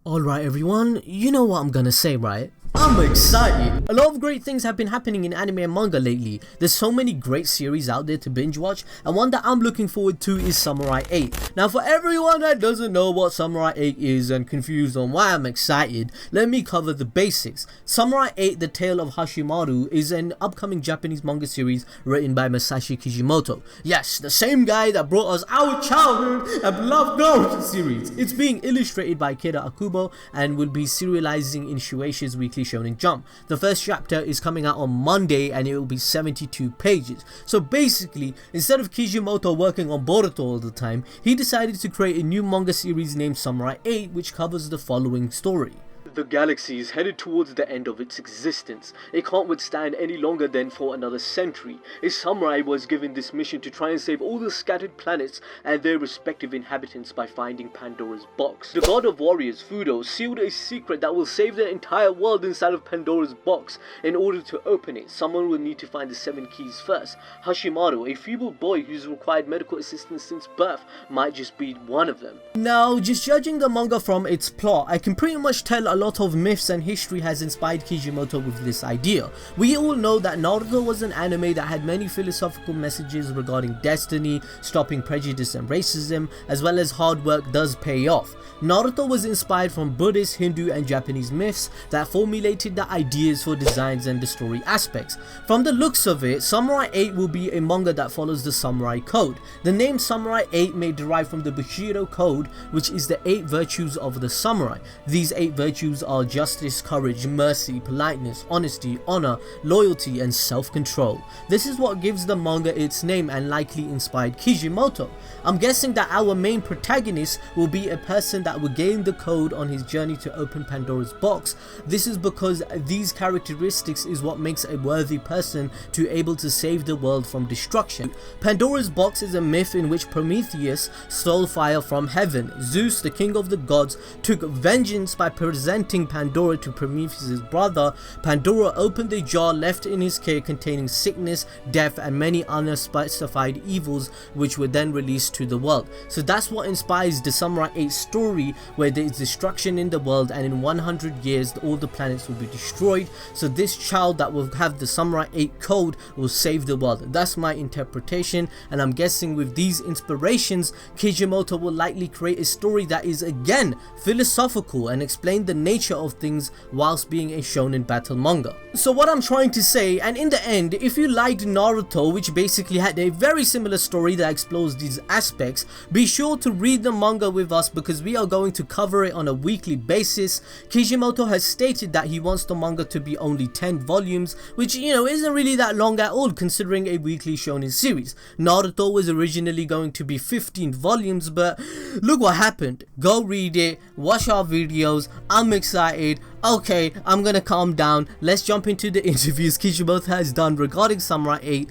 Alright everyone, you know what I'm gonna say, right? I'm excited! A lot of great things have been happening in anime and manga lately. There's so many great series out there to binge watch, and one that I'm looking forward to is Samurai 8. Now for everyone that doesn't know what Samurai 8 is and confused on why I'm excited, let me cover the basics. Samurai 8 The Tale of Hashimaru is an upcoming Japanese manga series written by Masashi Kishimoto. Yes, the same guy that brought us our childhood and beloved Naruto series. It's being illustrated by Kira Akubo and will be serializing in Shueisha's weekly Shonen Jump. The first chapter is coming out on Monday and it will be 72 pages. So basically, instead of Kishimoto working on Boruto all the time, he decided to create a new manga series named Samurai 8, which covers the following story. The galaxy is headed towards the end of its existence. It can't withstand any longer than for another century. A samurai was given this mission to try and save all the scattered planets and their respective inhabitants by finding Pandora's box. The god of warriors, Fudo, sealed a secret that will save the entire world inside of Pandora's box. In order to open it, someone will need to find the 7 keys first. Hashimaru, a feeble boy who's required medical assistance since birth, might just be one of them. Now, just judging the manga from its plot, I can pretty much tell a lot of myths and history has inspired Kishimoto with this idea. We all know that Naruto was an anime that had many philosophical messages regarding destiny, stopping prejudice and racism, as well as hard work does pay off. Naruto was inspired from Buddhist, Hindu and Japanese myths that formulated the ideas for designs and the story aspects. From the looks of it, Samurai 8 will be a manga that follows the Samurai Code. The name Samurai 8 may derive from the Bushido Code, which is the 8 virtues of the samurai. These 8 virtues are justice, courage, mercy, politeness, honesty, honor, loyalty and self-control. This is what gives the manga its name and likely inspired Kishimoto. I'm guessing that our main protagonist will be a person that will gain the code on his journey to open Pandora's box. This is because these characteristics is what makes a worthy person to able to save the world from destruction. Pandora's box is a myth in which Prometheus stole fire from heaven. Zeus, the king of the gods, took vengeance by presenting Pandora to Prometheus' brother. Pandora opened a jar left in his care containing sickness, death and many unspecified evils, which were then released to the world. So that's what inspires the Samurai 8 story, where there is destruction in the world and in 100 years all the planets will be destroyed. So this child that will have the Samurai 8 code will save the world. That's my interpretation, and I'm guessing with these inspirations Kishimoto will likely create a story that is again philosophical and explain the nature of things whilst being a shonen battle manga. So what I'm trying to say, and in the end, if you liked Naruto, which basically had a very similar story that explores these aspects, be sure to read the manga with us because we are going to cover it on a weekly basis. Kishimoto has stated that he wants the manga to be only 10 volumes, which isn't really that long at all considering a weekly shonen series. Naruto was originally going to be 15 volumes, but look what happened. Go read it, watch our videos. I'm excited. Okay, I'm gonna calm down. Let's jump into the interviews Kishimoto has done regarding Samurai 8.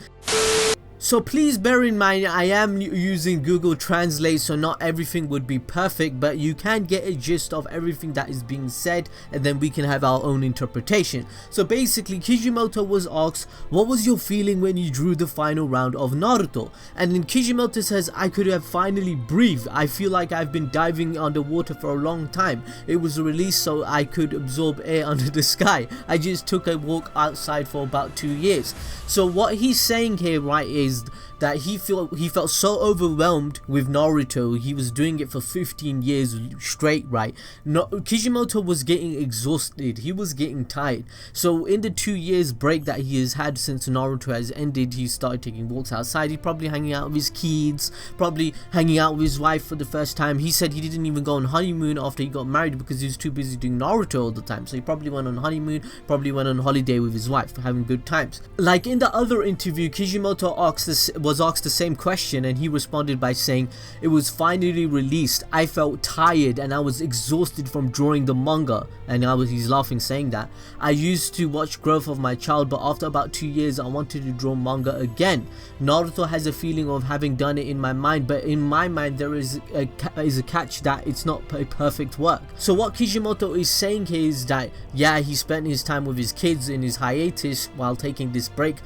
So please bear in mind I am using Google Translate, so not everything would be perfect, but you can get a gist of everything that is being said and then we can have our own interpretation. So basically Kishimoto was asked, what was your feeling when you drew the final round of Naruto? And then Kishimoto says, I could have finally breathed. I feel like I've been diving underwater for a long time. It was released so I could absorb air under the sky. I just took a walk outside for about 2 years. So what he's saying here, right, is that he felt so overwhelmed with Naruto. He was doing it for 15 years straight, right? Kishimoto was getting exhausted. He was getting tired. So in the 2 years break that he has had since Naruto has ended, he started taking walks outside. He's probably hanging out with his kids, probably hanging out with his wife for the first time. He said he didn't even go on honeymoon after he got married because he was too busy doing Naruto all the time. So he probably went on honeymoon, probably went on holiday with his wife, having good times. Like in the other interview, Kishimoto was asked the same question and he responded by saying, it was finally released. I felt tired and I was exhausted from drawing the manga. And he's laughing saying that. I used to watch growth of my child, but after about 2 years I wanted to draw manga again. Naruto has a feeling of having done it in my mind, but in my mind there is a catch that it's not a perfect work. So what Kishimoto is saying here is that yeah, he spent his time with his kids in his hiatus while taking this break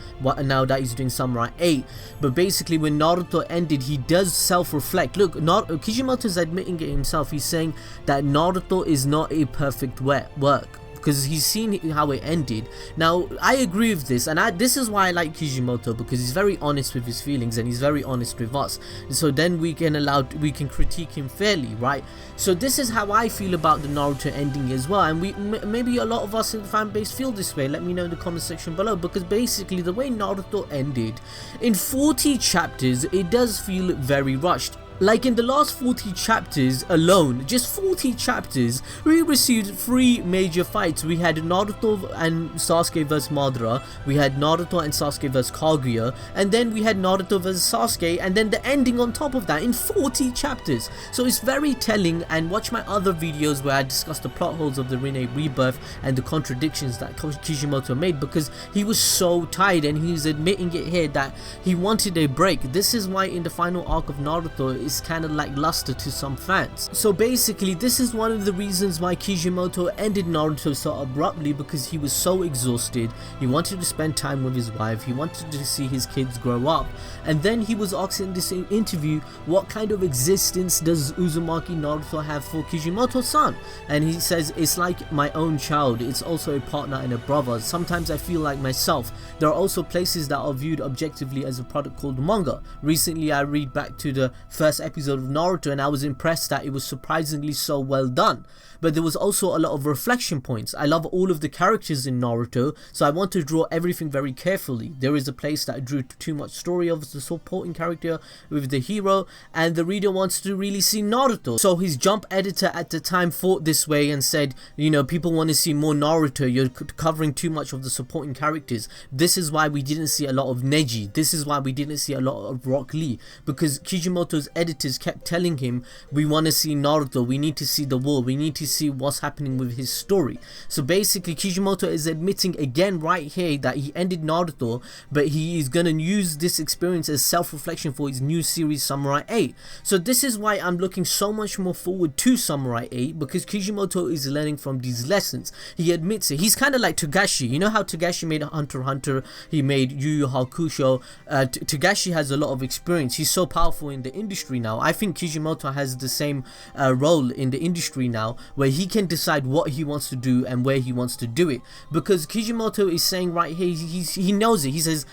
now that he's doing Samurai 8, but but basically when Naruto ended, he does self-reflect. Look, Kishimoto's admitting it himself. He's saying that Naruto is not a perfect work, because he's seen how it ended. Now, I agree with this, and this is why I like Kishimoto, because he's very honest with his feelings and he's very honest with us. So then we can critique him fairly, right? So this is how I feel about the Naruto ending as well, and maybe a lot of us in the fan base feel this way. Let me know in the comment section below, because basically the way Naruto ended, in 40 chapters, it does feel very rushed. Like in the last 40 chapters alone, just 40 chapters, we received 3 major fights. We had Naruto and Sasuke vs Madara, we had Naruto and Sasuke vs Kaguya, and then we had Naruto vs Sasuke, and then the ending on top of that in 40 chapters. So it's very telling, and watch my other videos where I discuss the plot holes of the Rinne Rebirth and the contradictions that Kishimoto made, because he was so tired, and he's admitting it here that he wanted a break. This is why in the final arc of Naruto, is kind of lackluster to some fans. So basically, this is one of the reasons why Kishimoto ended Naruto so abruptly, because he was so exhausted. He wanted to spend time with his wife, he wanted to see his kids grow up, and then he was asked in this interview, what kind of existence does Uzumaki Naruto have for Kishimoto-san? And he says, it's like my own child, it's also a partner and a brother. Sometimes I feel like myself. There are also places that are viewed objectively as a product called manga. Recently I read back to the first episode of Naruto, and I was impressed that it was surprisingly so well done. But there was also a lot of reflection points. I love all of the characters in Naruto, so I want to draw everything very carefully. There is a place that drew too much story of the supporting character with the hero, and the reader wants to really see Naruto. So his Jump editor at the time thought this way and said, you know, people want to see more Naruto, you're covering too much of the supporting characters. This is why we didn't see a lot of Neji. This is why we didn't see a lot of Rock Lee, because Kishimoto's editors kept telling him, we want to see Naruto, we need to see the war, we need to see what's happening with his story. So basically Kishimoto is admitting again right here that he ended Naruto, but he is going to use this experience as self-reflection for his new series Samurai 8. So this is why I'm looking so much more forward to Samurai 8, because Kishimoto is learning from these lessons. He admits it. He's kind of like Togashi. You know how Togashi made Hunter x Hunter, he made Yu Yu Hakusho. Togashi has a lot of experience. He's so powerful in the industry now. I think Kishimoto has the same role in the industry now, where he can decide what he wants to do and where he wants to do it, because Kishimoto is saying right here, he knows it. He says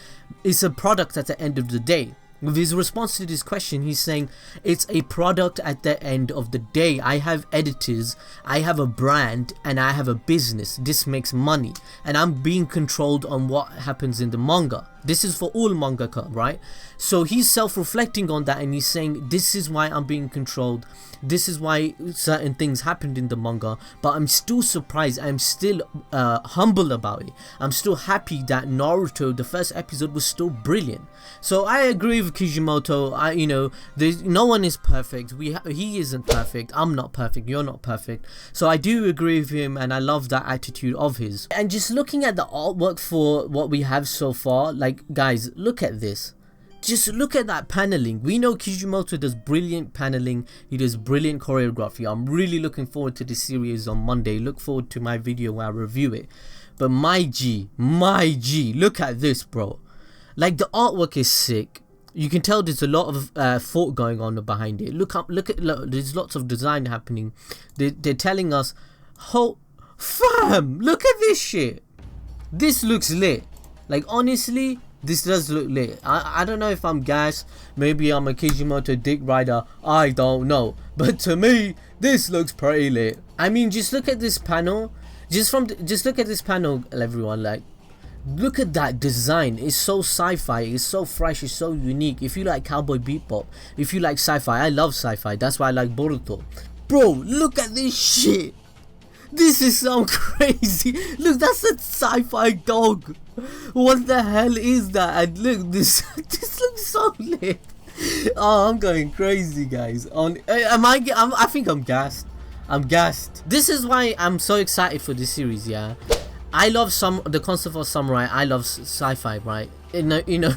it's a product at the end of the day. With his response to this question, he's saying it's a product at the end of the day. I have editors, I have a brand, and I have a business. This makes money, and I'm being controlled on what happens in the manga. This is for all mangaka, right? So he's self-reflecting on that, and he's saying, this is why I'm being controlled, this is why certain things happened in the manga, but I'm still surprised, I'm still humble about it. I'm still happy that Naruto, the first episode, was still brilliant. So I agree with Kishimoto. You know, no one is perfect. He isn't perfect, I'm not perfect, you're not perfect. So I do agree with him, and I love that attitude of his. And just looking at the artwork for what we have so far, like, guys, look at this. Just look at that paneling. We know Kishimoto does brilliant paneling, he does brilliant choreography. I'm really looking forward to this series on Monday. Look forward to my video where I review it. But my G, look at this, bro. Like, the artwork is sick. You can tell there's a lot of thought going on behind it. Look, there's lots of design happening. They're telling us, fam, look at this shit. This looks lit. Like, honestly, this does look lit. I don't know if I'm gassed. Maybe I'm a Kishimoto dick rider. I don't know. But to me, this looks pretty lit. I mean, just look at this panel. Just look at this panel, everyone. Like, look at that design. It's so sci-fi. It's so fresh. It's so unique. If you like Cowboy Bebop, if you like sci-fi, I love sci-fi. That's why I like Boruto. Bro, look at this shit. This is so crazy. Look, that's a sci-fi dog. What the hell is that? And look, this looks so lit. Oh, I'm going crazy, guys. I think I'm gassed. I'm gassed. This is why I'm so excited for this series. Yeah, I love the concept of samurai. I love sci-fi, right? You know,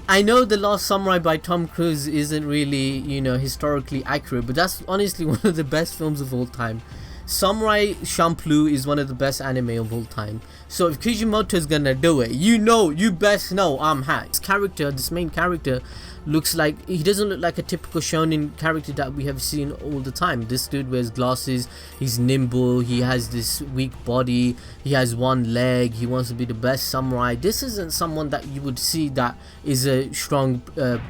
I know The Last Samurai by Tom Cruise isn't really, you know, historically accurate, but that's honestly one of the best films of all time. Samurai Champloo is one of the best anime of all time. So if Kishimoto is gonna do it, you best know I'm hacked. This main character, looks like, he doesn't look like a typical shonen character that we have seen all the time. This dude wears glasses, he's nimble, he has this weak body, he has one leg, he wants to be the best samurai. This isn't someone that you would see that is a strong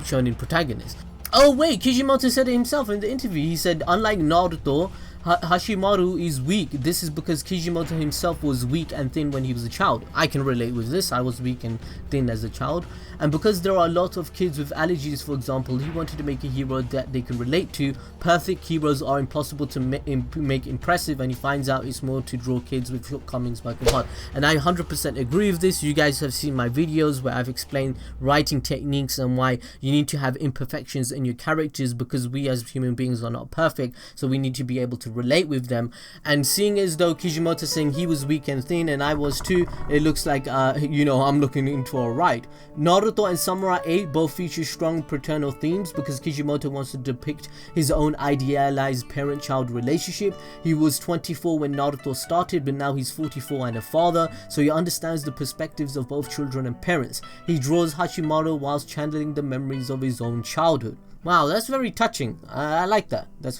shonen protagonist. Oh wait, Kishimoto said it himself in the interview. He said, unlike Naruto, Hashimaru is weak. This is because Kishimoto himself was weak and thin when he was a child. I can relate with this. I was weak and thin as a child. And because there are a lot of kids with allergies, for example, he wanted to make a hero that they can relate to. Perfect heroes are impossible to make impressive, and he finds out it's more to draw kids with shortcomings working hard. And I 100% agree with this. You guys have seen my videos where I've explained writing techniques and why you need to have imperfections in your characters, because we as human beings are not perfect, so we need to be able to relate with them. And seeing as though Kishimoto saying he was weak and thin and I was too, it looks like I'm looking into a right. Naruto and Samurai 8 both feature strong paternal themes because Kishimoto wants to depict his own idealized parent-child relationship. He was 24 when Naruto started, but now he's 44 and a father, so he understands the perspectives of both children and parents. He draws Hashimaru whilst channeling the memories of his own childhood. Wow, that's very touching. I like that. It's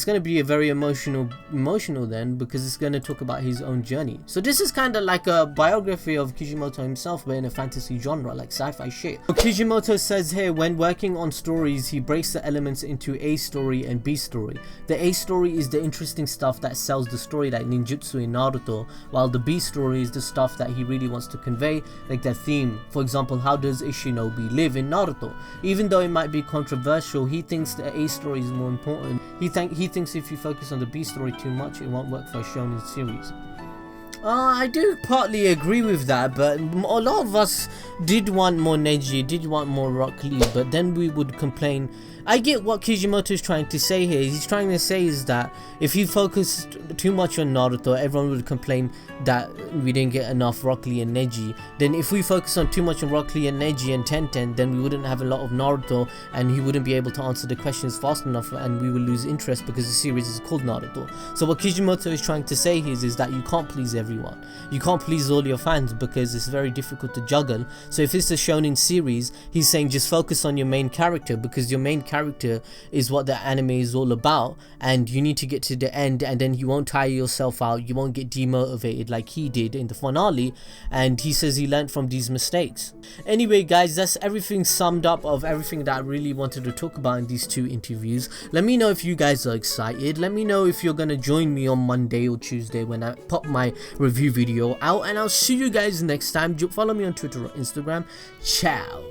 going to be a very emotional then, because it's going to talk about his own journey. So this is kind of like a biography of Kishimoto himself, but in a fantasy genre, like sci-fi shit. So Kishimoto says here, when working on stories, he breaks the elements into A story and B story. The A story is the interesting stuff that sells the story, like ninjutsu in Naruto, while the B story is the stuff that he really wants to convey, like their theme. For example, how does Ishinobi live in Naruto? Even though it might be controversial, he thinks the A story is more important. He thinks if you focus on the B story too much, it won't work for a shonen series. I do partly agree with that, but a lot of us did want more Neji, did want more Rock Lee, but then we would complain. I get what Kishimoto is trying to say here. He's trying to say is that if he focused too much on Naruto, everyone would complain that we didn't get enough Rock Lee and Neji. Then if we focus on too much on Rock Lee and Neji and Tenten, then we wouldn't have a lot of Naruto, and he wouldn't be able to answer the questions fast enough, and we will lose interest because the series is called Naruto. So what Kishimoto is trying to say here is that you can't please everyone. You can't please all your fans because it's very difficult to juggle. So if it's a shonen series, he's saying just focus on your main character, because your main character is what the anime is all about, and you need to get to the end, and then you won't tire yourself out, you won't get demotivated like he did in the finale. And he says he learned from these mistakes. Anyway guys, that's everything summed up of everything that I really wanted to talk about in these two interviews. Let me know if you guys are excited. Let me know if you're gonna join me on Monday or Tuesday when I pop my review video out, and I'll see you guys next time. Follow me on Twitter or Instagram. Ciao.